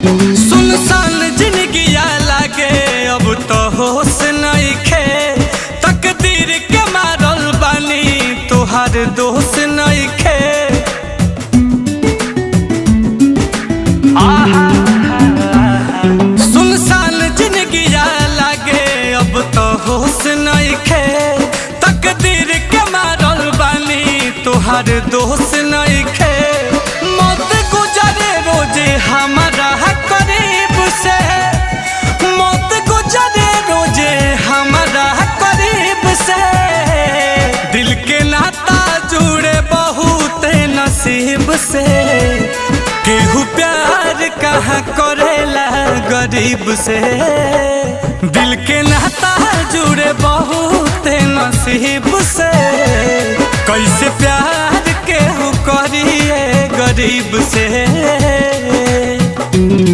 सुनसान जिंदगिया लागे अब तो होश नइखे, तकदीर के मारल बानी तोहार दोष नइखे। सुनसान जिंदगिया लागे अब तो होश नइखे, तकदीर के मारल बानी तोहार दोष नइखे। मौत गुजरे रोजे हमारा करीब से, मौत गुजरे रोजे हमारा करीब से। दिल के नाता जुड़े बहुत नसीब से, केहू प्यार कहाँ करेला गरीब से। दिल के नाता जुड़े बहुत नसीब से, कैसे प्यार केहू करिए गरीब से।